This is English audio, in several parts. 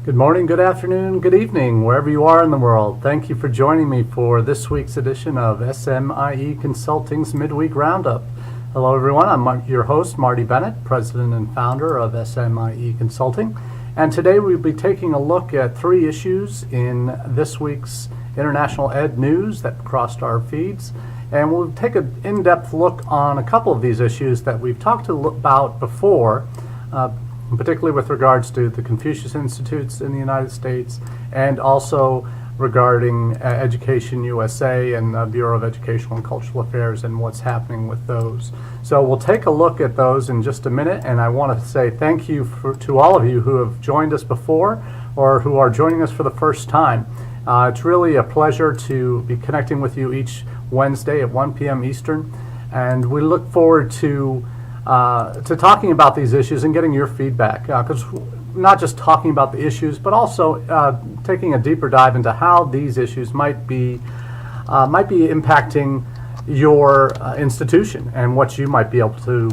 Good morning, good afternoon, good evening, wherever you are in the world. Thank you for joining me for this week's edition of SMIE Consulting's Midweek Roundup. Hello everyone, I'm your host, Marty Bennett, President and Founder of SMIE Consulting. And today we'll be taking a look at three issues in this week's International Ed News that crossed our feeds. And we'll take an in-depth look on a couple of these issues that we've talked about before, particularly with regards to the Confucius Institutes in the United States, and also regarding Education USA and the Bureau of Educational and Cultural Affairs and what's happening with those. So we'll take a look at those in just a minute, and I want to say thank you to all of you who have joined us before or who are joining us for the first time. It's really a pleasure to be connecting with you each Wednesday at 1 p.m. Eastern, and we look forward to talking about these issues and getting your feedback, because not just talking about the issues, but also taking a deeper dive into how these issues might be impacting your institution and what you might be able to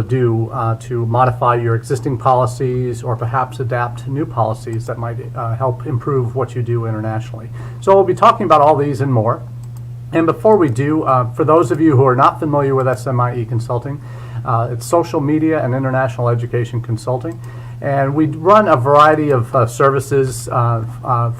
do to modify your existing policies or perhaps adapt new policies that might help improve what you do internationally. So we'll be talking about all these and more. And before we do, for those of you who are not familiar with SMIE Consulting, it's social media and international education consulting. And we run a variety of services,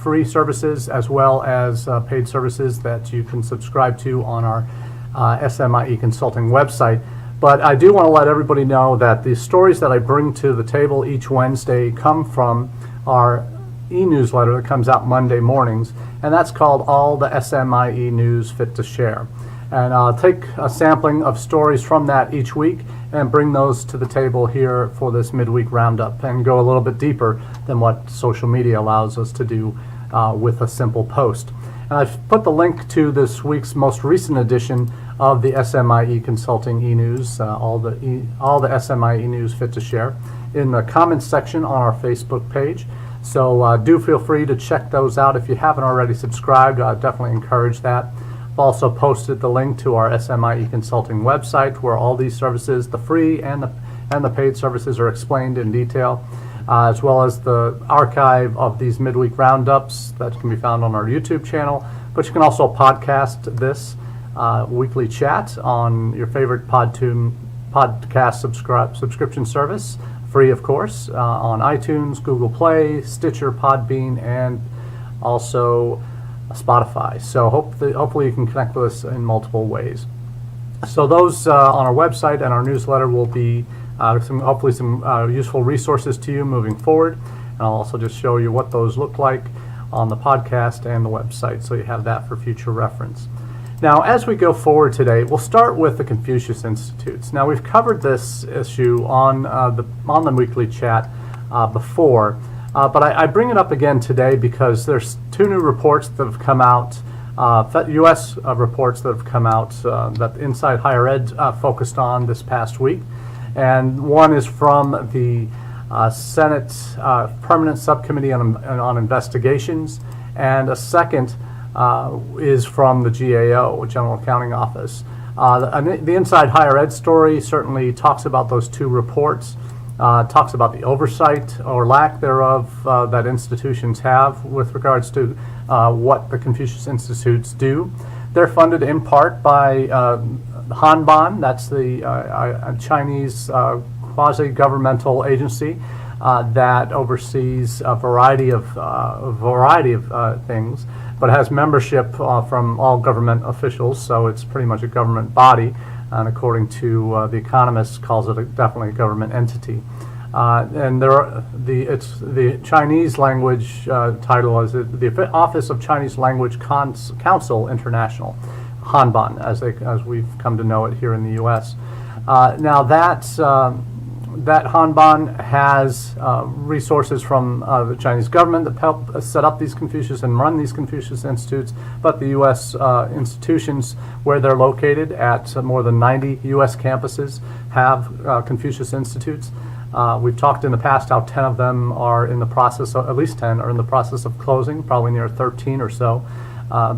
free services as well as paid services that you can subscribe to on our SMIE Consulting website. But I do want to let everybody know that the stories that I bring to the table each Wednesday come from our e-newsletter that comes out Monday mornings, and that's called All the SMIE News Fit to Share. And I'll take a sampling of stories from that each week and bring those to the table here for this midweek roundup and go a little bit deeper than what social media allows us to do with a simple post. And I've put the link to this week's most recent edition of the SMIE Consulting e-news, all the SMIE News Fit to Share, in the comments section on our Facebook page. So do feel free to check those out. If you haven't already subscribed, I definitely encourage that. I've also posted the link to our SMIE Consulting website where all these services, the free and the paid services, are explained in detail, as well as the archive of these midweek roundups that can be found on our YouTube channel. But you can also podcast this weekly chat on your favorite podcast subscription service, free of course, on iTunes, Google Play, Stitcher, Podbean, and also Spotify. So hopefully you can connect with us in multiple ways. So those on our website and our newsletter will be hopefully some useful resources to you moving forward. And I'll also just show you what those look like on the podcast and the website, so you have that for future reference. Now, as we go forward today, we'll start with the Confucius Institutes. Now, we've covered this issue on the weekly chat before, but I bring it up again today because there's two new reports that have come out, U.S. Reports that have come out that Inside Higher Ed focused on this past week. And one is from the Senate Permanent Subcommittee on Investigations, and a second is from the GAO, General Accounting Office. The Inside Higher Ed story certainly talks about those two reports, talks about the oversight or lack thereof that institutions have with regards to what the Confucius Institutes do. They're funded in part by Hanban, that's the Chinese quasi-governmental agency that oversees a variety of things, but has membership from all government officials, so it's pretty much a government body, and according to The Economist, calls it definitely a government entity. And the Chinese language title is the Office of Chinese Language Council International, Hanban, as we've come to know it here in the U.S. Now that Hanban has resources from the Chinese government that help set up these Confucius and run these Confucius Institutes, but the U.S. institutions where they're located at more than 90 U.S. campuses have Confucius Institutes. We've talked in the past how 10 of them are in the process, at least 10 are in the process of closing, probably near 13 or so,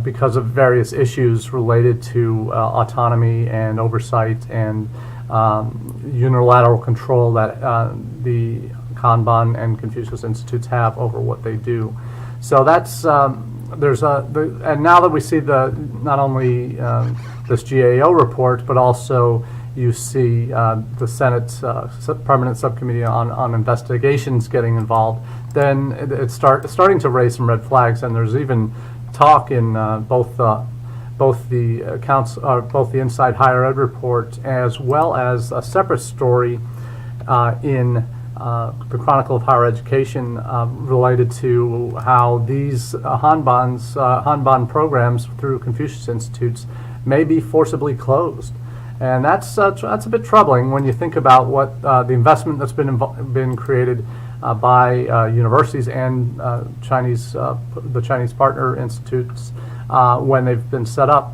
because of various issues related to autonomy and oversight and unilateral control that the Kanban and Confucius Institutes have over what they do. So that's and now that we see not only this GAO report, but also you see the Senate's Permanent Subcommittee on Investigations getting involved, then it's starting to raise some red flags, and there's even talk in both the Inside Higher Ed report, as well as a separate story in the Chronicle of Higher Education related to how these Hanban programs through Confucius Institutes may be forcibly closed. And that's a bit troubling when you think about what the investment that's been created by universities and the Chinese partner institutes when they've been set up.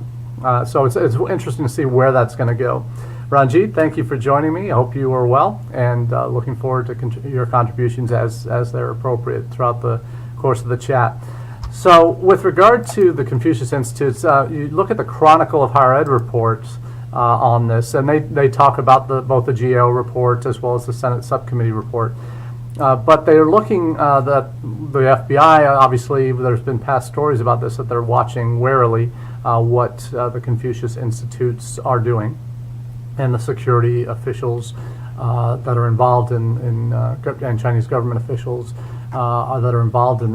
So it's interesting to see where that's going to go. Ranjit, thank you for joining me. I hope you are well, and looking forward to your contributions as they're appropriate throughout the course of the chat. So with regard to the Confucius Institutes, you look at the Chronicle of Higher Ed reports on this, and they talk about both the GAO report as well as the Senate Subcommittee report. But they're looking that the FBI, obviously, there's been past stories about this, that they're watching warily what the Confucius Institutes are doing, and the security officials that are involved and Chinese government officials that are involved in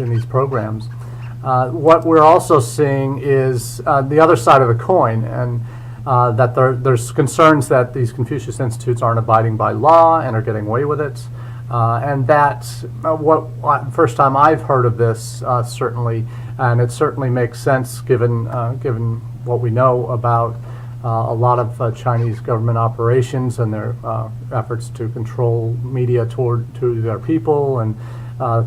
these programs. What we're also seeing is the other side of the coin, and that there's concerns that these Confucius Institutes aren't abiding by law and are getting away with it. And that's first time I've heard of this, certainly, and it certainly makes sense given what we know about a lot of Chinese government operations and their efforts to control media to their people, and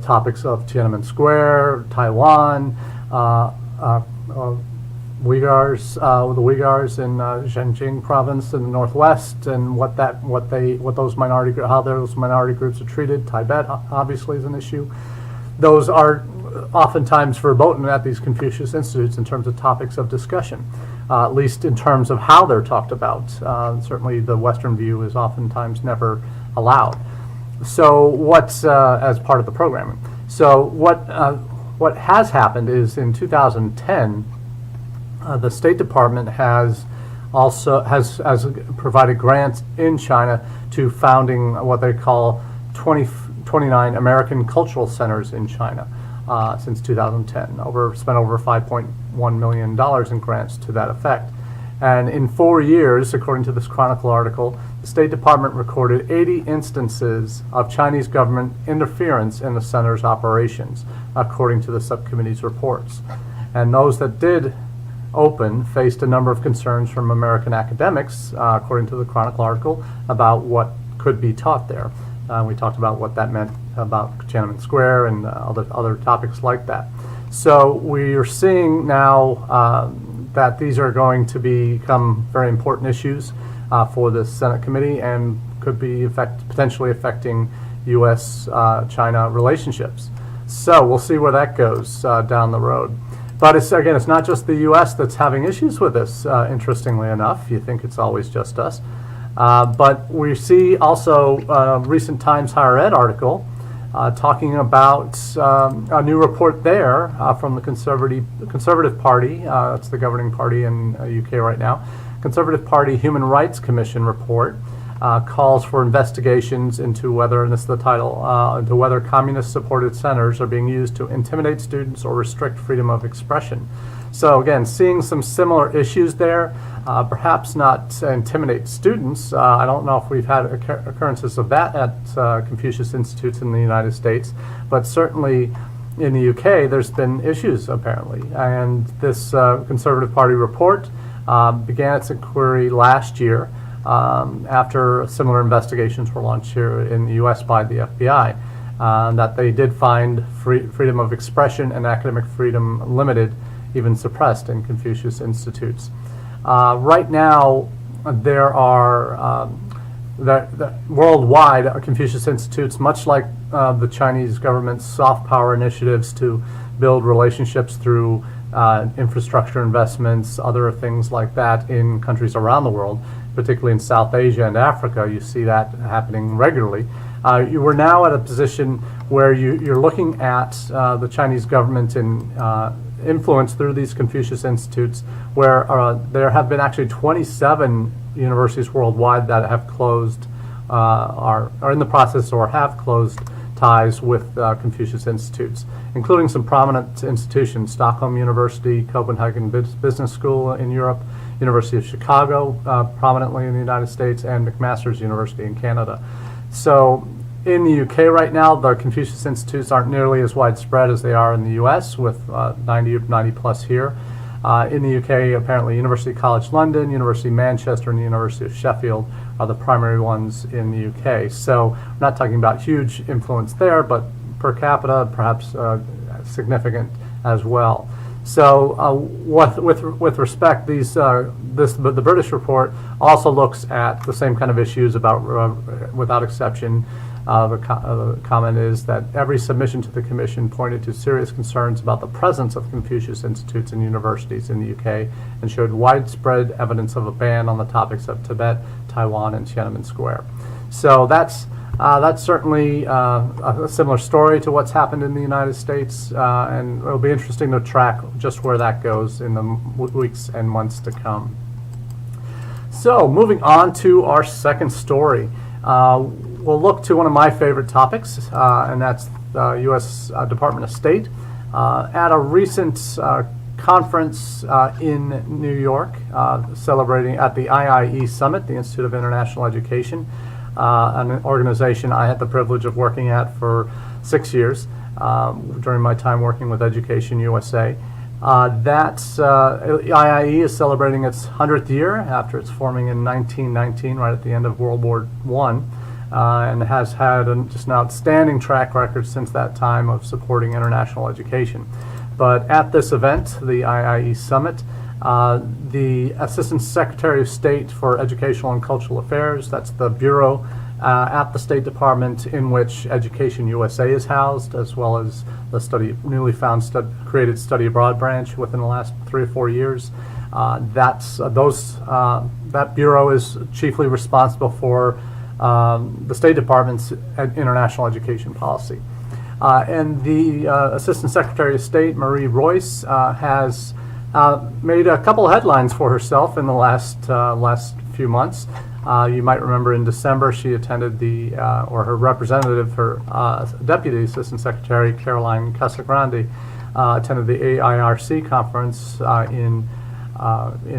topics of Tiananmen Square, Taiwan, Uyghurs, the Uyghurs in Xinjiang province in the northwest, and how those minority groups are treated. Tibet obviously is an issue. Those are oftentimes verboten at these Confucius Institutes in terms of topics of discussion, at least in terms of how they're talked about. Certainly the Western view is oftentimes never allowed. So what's as part of the programming? So what has happened is in 2010, the State Department has provided grants in China to founding what they call 29 American cultural centers in China since 2010. Spent over $5.1 million in grants to that effect. And in 4 years, according to this Chronicle article, the State Department recorded 80 instances of Chinese government interference in the center's operations, according to the subcommittee's reports. And those that did open faced a number of concerns from American academics, according to the Chronicle article, about what could be taught there. We talked about what that meant about Tiananmen Square and other topics like that. So we are seeing now that these are going to become very important issues for the Senate committee, and could be potentially affecting U.S.-China relationships. So we'll see where that goes down the road. But it's not just the U.S. that's having issues with this, interestingly enough. You think it's always just us. But we see also a recent Times Higher Ed article talking about a new report there from the Conservative Party. That's the governing party in UK right now. Conservative Party Human Rights Commission report calls for investigations into whether, and this is the title, into whether communist-supported centers are being used to intimidate students or restrict freedom of expression. So again, seeing some similar issues there, perhaps not intimidate students. I don't know if we've had occurrences of that at Confucius Institutes in the United States, but certainly in the UK there's been issues apparently. And this Conservative Party report began its inquiry last year after similar investigations were launched here in the US by the FBI, that they did find freedom of expression and academic freedom limited, even suppressed in Confucius Institutes. Right now, there are worldwide Confucius Institutes, much like the Chinese government's soft power initiatives to build relationships through infrastructure investments, other things like that in countries around the world, particularly in South Asia and Africa. You see that happening regularly. You were now at a position where you're looking at the Chinese government and influence through these Confucius Institutes, where there have been actually 27 universities worldwide that have closed, are in the process or have closed ties with Confucius Institutes, including some prominent institutions: Stockholm University, Copenhagen Business School in Europe, University of Chicago prominently in the United States, and McMaster's University in Canada. So in the UK right now, the Confucius Institutes aren't nearly as widespread as they are in the US, with 90 plus here. In the UK, apparently University College London, University of Manchester, and the University of Sheffield are the primary ones in the UK. So we're not talking about huge influence there, but per capita, perhaps significant as well. So with respect, the British report also looks at the same kind of issues about, without exception. The comment is that every submission to the Commission pointed to serious concerns about the presence of Confucius Institutes in universities in the UK and showed widespread evidence of a ban on the topics of Tibet, Taiwan, and Tiananmen Square. So that's certainly a similar story to what's happened in the United States, and it'll be interesting to track just where that goes in the weeks and months to come. So moving on to our second story. We'll look to one of my favorite topics, and that's the U.S. Department of State. At a recent conference in New York, celebrating at the IIE Summit, the Institute of International Education, an organization I had the privilege of working at for 6 years during my time working with Education USA. IIE is celebrating its 100th year after its forming in 1919, right at the end of World War I, and has had just an outstanding track record since that time of supporting international education. But at this event, the IIE Summit, the Assistant Secretary of State for Educational and Cultural Affairs, that's the bureau at the State Department in which Education USA is housed, as well as the newly created Study Abroad branch within the last 3 or 4 years. That bureau is chiefly responsible for the State Department's international education policy. And the Assistant Secretary of State, Marie Royce, has made a couple of headlines for herself in the last few months. You might remember in December she attended or her representative, her Deputy Assistant Secretary, Caroline Casagrande, attended the AIRC conference in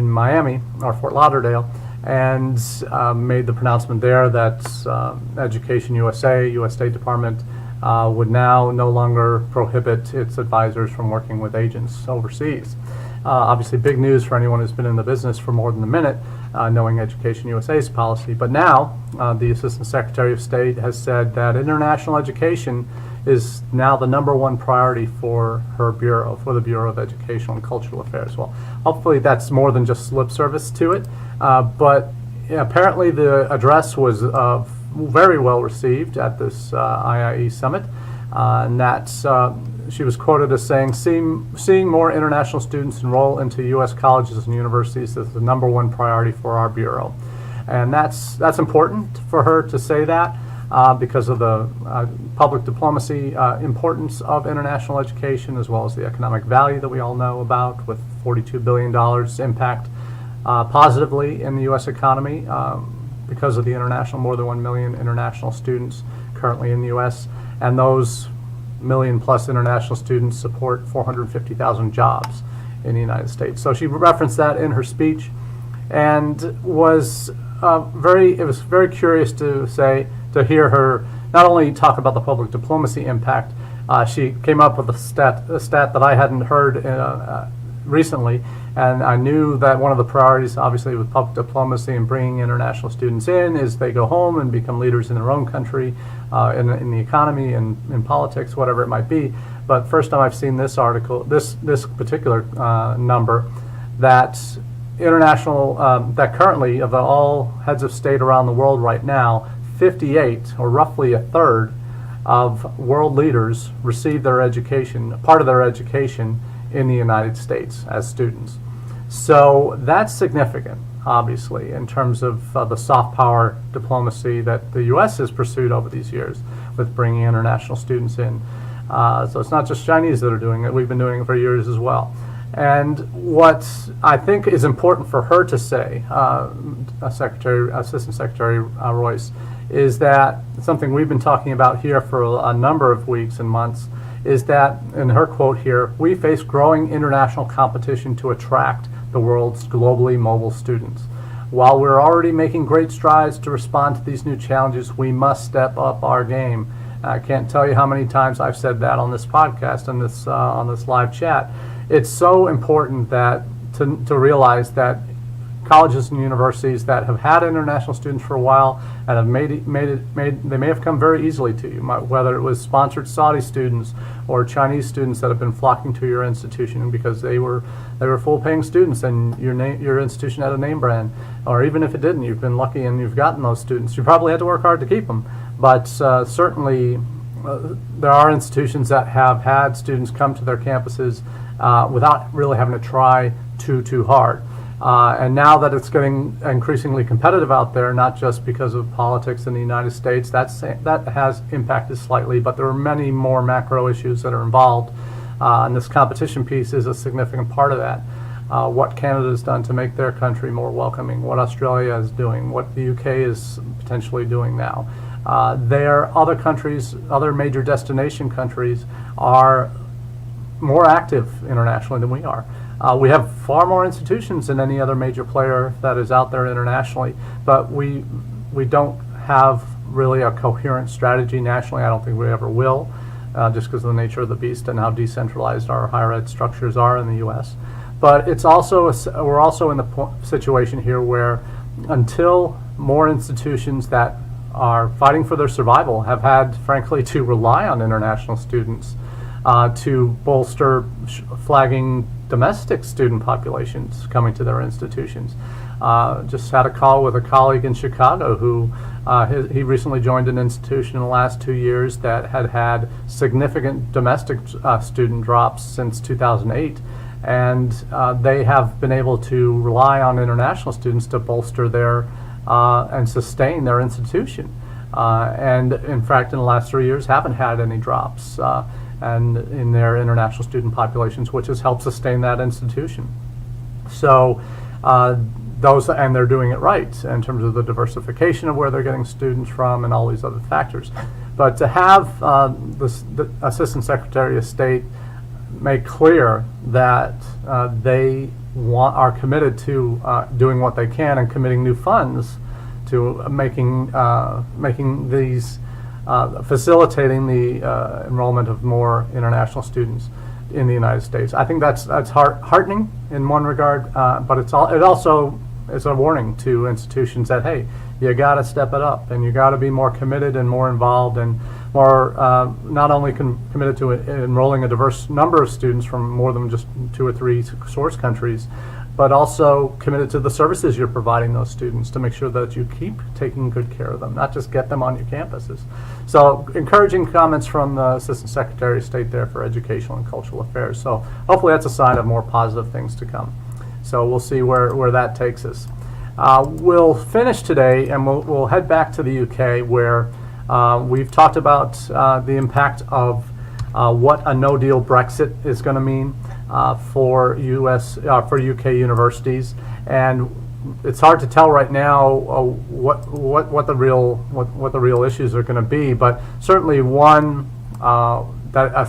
Miami, or Fort Lauderdale, and made the pronouncement there that Education USA, U.S. State Department, would now no longer prohibit its advisors from working with agents overseas. Obviously big news for anyone who's been in the business for more than a minute, knowing Education USA's policy. But now the Assistant Secretary of State has said that international education is now the #1 priority for her bureau, for the Bureau of Educational and Cultural Affairs. Well, hopefully that's more than just lip service to it, but apparently the address was very well received at this IIE Summit, and that's she was quoted as saying, seeing more international students enroll into U.S. colleges and universities is the #1 priority for our bureau. And that's important for her to say that because of the public diplomacy importance of international education, as well as the economic value that we all know about, with $42 billion impact positively in the U.S. economy because of the more than 1 million international students currently in the U.S. And those million-plus international students support 450,000 jobs in the United States. So she referenced that in her speech, and was very curious to hear her not only talk about the public diplomacy impact. She came up with a stat that I hadn't heard recently, and I knew that one of the priorities, obviously, with public diplomacy and bringing international students in is they go home and become leaders in their own country, in the economy and in politics, whatever it might be. But first time I've seen this article, this particular number, that that currently, of all heads of state around the world right now, 58, or roughly a third, of world leaders receive their education, part of their education, in the United States as students. So that's significant. obviously, in terms of the soft power diplomacy that the U.S. has pursued over these years with bringing international students in. So it's not just Chinese that are doing it. We've been doing it for years as well. And what I think is important for her to say, Assistant Secretary Royce, is that something we've been talking about here for a number of weeks and months, is that, in her quote here, we face growing international competition to attract the world's globally mobile students. While we're already making great strides to respond to these new challenges, we must step up our game. I can't tell you how many times I've said that on this podcast and on this live chat. It's so important that to realize that colleges and universities that have had international students for a while and have they may have come very easily to you, whether it was sponsored Saudi students or Chinese students that have been flocking to your institution because they were full-paying students and your institution had a name brand, or even if it didn't, you've been lucky and you've gotten those students. You probably had to work hard to keep them, but certainly there are institutions that have had students come to their campuses without really having to try too hard. And now that it's getting increasingly competitive out there, not just because of politics in the United States, that has impacted slightly, but there are many more macro issues that are involved, and this competition piece is a significant part of that. What Canada has done to make their country more welcoming, what Australia is doing, what the UK is potentially doing now. Other countries, other major destination countries, are more active internationally than we are. We have far more institutions than any other major player that is out there internationally, but we don't have really a coherent strategy nationally. I don't think we ever will, just because of the nature of the beast and how decentralized our higher ed structures are in the U.S. But it's also we're also in the situation here where until more institutions that are fighting for their survival have had, frankly, to rely on international students to bolster flagging domestic student populations coming to their institutions. Just had a call with a colleague in Chicago who he recently joined an institution in the last 2 years that had significant domestic student drops since 2008, and they have been able to rely on international students to bolster their and sustain their institution. And in fact, in the last 3 years, haven't had any drops and in their international student populations, which has helped sustain that institution. So and they're doing it right in terms of the diversification of where they're getting students from and all these other factors. But to have the Assistant Secretary of State make clear that they are committed to doing what they can and committing new funds to making these facilitating the enrollment of more international students in the United States. I think that's heartening in one regard, but it also is a warning to institutions that, hey, you got to step it up and you got to be more committed and more involved and more not only committed to enrolling a diverse number of students from more than just 2 or 3 source countries, but also committed to the services you're providing those students to make sure that you keep taking good care of them, not just get them on your campuses. So encouraging comments from the Assistant Secretary of State there for Educational and Cultural Affairs. So hopefully that's a sign of more positive things to come. So we'll see where that takes us. We'll finish today and we'll head back to the UK where we've talked about the impact of what a no-deal Brexit is going to mean for UK universities, and it's hard to tell right now what the real issues are going to be. But certainly one that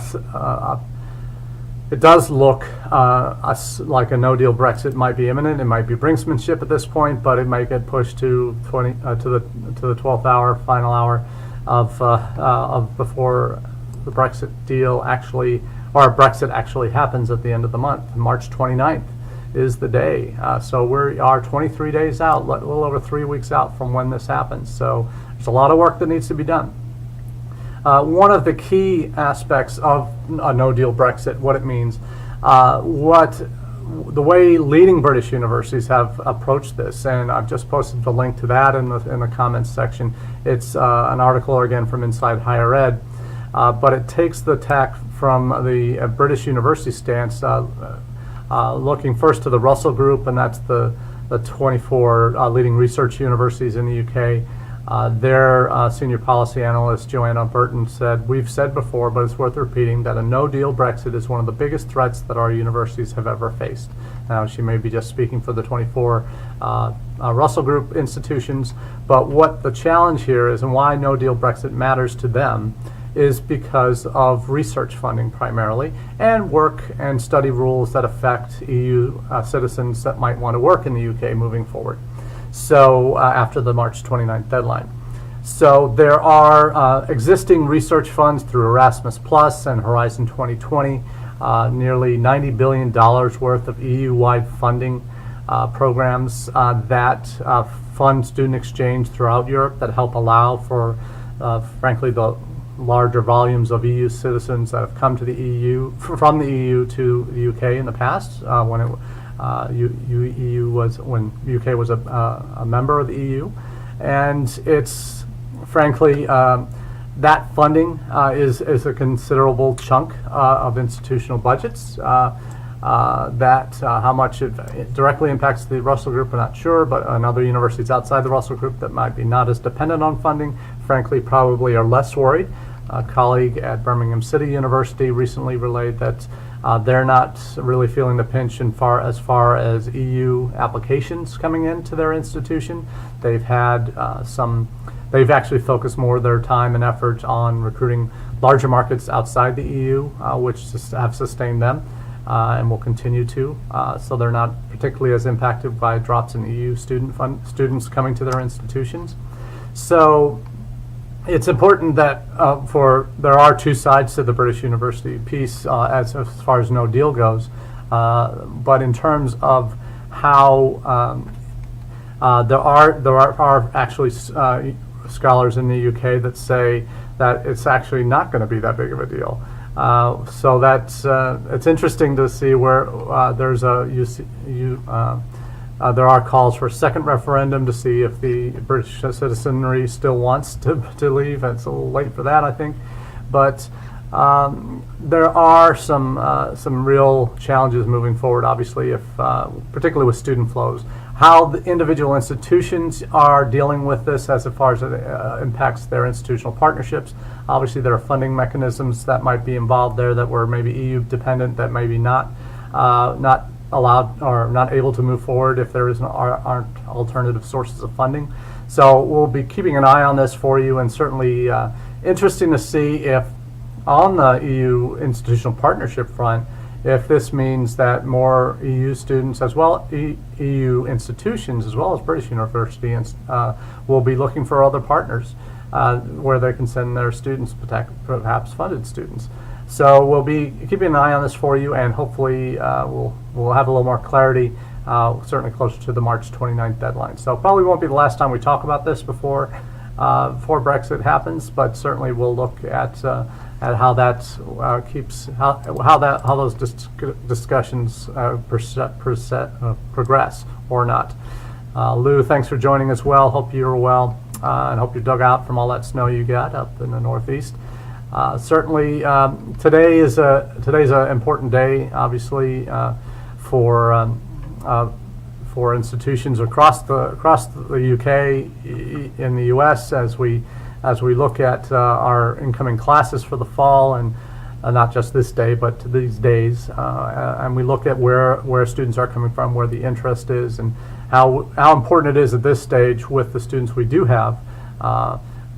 it does look like a no-deal Brexit might be imminent. It might be brinksmanship at this point, but it might get pushed to the 12th hour, final hour of before the Brexit deal actually, or Brexit actually happens at the end of the month. March 29th is the day. So we are 23 days out, a little over 3 weeks out from when this happens. So there's a lot of work that needs to be done. One of the key aspects of a no-deal Brexit, what it means, the way leading British universities have approached this, and I've just posted the link to that in the comments section. It's an article again from Inside Higher Ed. But it takes the tack from the British university stance, looking first to the Russell Group, and that's the the 24 leading research universities in the UK. Their senior policy analyst, Joanna Burton, said, "We've said before, but it's worth repeating, that a no-deal Brexit is one of the biggest threats that our universities have ever faced." Now, she may be just speaking for the 24 Russell Group institutions, but what the challenge here is, and why no-deal Brexit matters to them, is because of research funding primarily, and work and study rules that affect EU citizens that might want to work in the UK moving forward. So after the March 29th deadline. So there are existing research funds through Erasmus Plus and Horizon 2020, nearly $90 billion worth of EU-wide funding programs that fund student exchange throughout Europe, that help allow for, frankly, the larger volumes of EU citizens that have come to the EU, from the EU to the UK in the past, when UK was a member of the EU. And it's, frankly, that funding is a considerable chunk of institutional budgets. How much it directly impacts the Russell Group, we're not sure, but in other universities outside the Russell Group that might be not as dependent on funding, frankly, probably are less worried. A colleague at Birmingham City University recently relayed that they're not really feeling the pinch as far as EU applications coming into their institution. They've had they've actually focused more of their time and effort on recruiting larger markets outside the EU, which have sustained them and will continue to. So they're not particularly as impacted by drops in EU students coming to their institutions. So it's important that there are two sides to the British university piece as far as no deal goes, but in terms of how there are actually scholars in the UK that say that it's actually not going to be that big of a deal. So that's it's interesting to see where there are calls for a second referendum to see if the British citizenry still wants to leave. It's a little late for that, I think. But there are some real challenges moving forward, obviously, particularly with student flows. How the individual institutions are dealing with this as far as it impacts their institutional partnerships. Obviously, there are funding mechanisms that might be involved there that were maybe EU dependent, that maybe not allowed or not able to move forward if there aren't alternative sources of funding. So we'll be keeping an eye on this for you, and certainly interesting to see if on the EU institutional partnership front, if this means that more EU students, as well EU institutions, as well as British universities, will be looking for other partners where they can send their students, perhaps funded students. So we'll be keeping an eye on this for you, and hopefully we'll have a little more clarity, certainly closer to the March 29th deadline. So probably won't be the last time we talk about this before Brexit happens, but certainly we'll look at how that how those discussions progress or not. Lou, thanks for joining us. Hope you're well, and hope you're dug out from all that snow you got up in the Northeast. Certainly, today's an important day, obviously, for institutions across the UK, in the US, as we look at our incoming classes for the fall, and not just this day, but these days, and we look at where students are coming from, where the interest is, and how important it is at this stage with the students we do have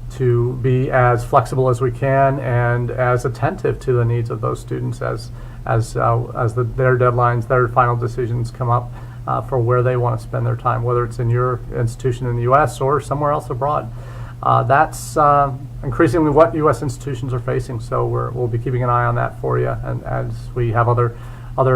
to be as flexible as we can and as attentive to the needs of those students as their deadlines, their final decisions come up for where they want to spend their time, whether it's in your institution in the U.S. or somewhere else abroad. That's increasingly what U.S. institutions are facing, so we'll be keeping an eye on that for you, and as we have other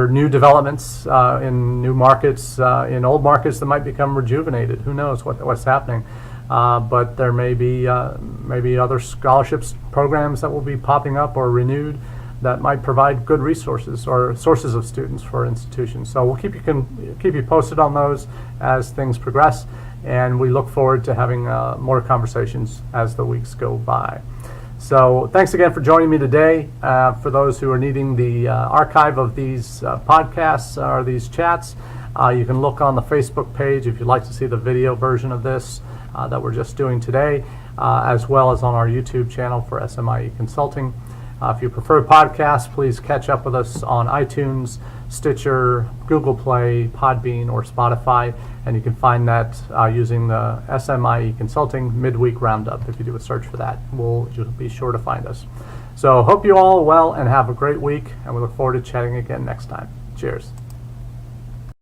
new developments in new markets, in old markets that might become rejuvenated. Who knows what's happening? But there may be other scholarships programs that will be popping up or renewed that might provide good resources or sources of students for institutions. So we'll keep you posted on those as things progress, and we look forward to having more conversations as the weeks go by. So thanks again for joining me today. For those who are needing the archive of these podcasts or these chats, You can look on the Facebook page if you'd like to see the video version of this that we're just doing today, as well as on our YouTube channel for SMIE Consulting. If you prefer podcasts, please catch up with us on iTunes, Stitcher, Google Play, Podbean, or Spotify, and you can find that using the SMIE Consulting Midweek Roundup. If you do a search for that, you'll be sure to find us. So hope you all are well and have a great week, and we look forward to chatting again next time. Cheers.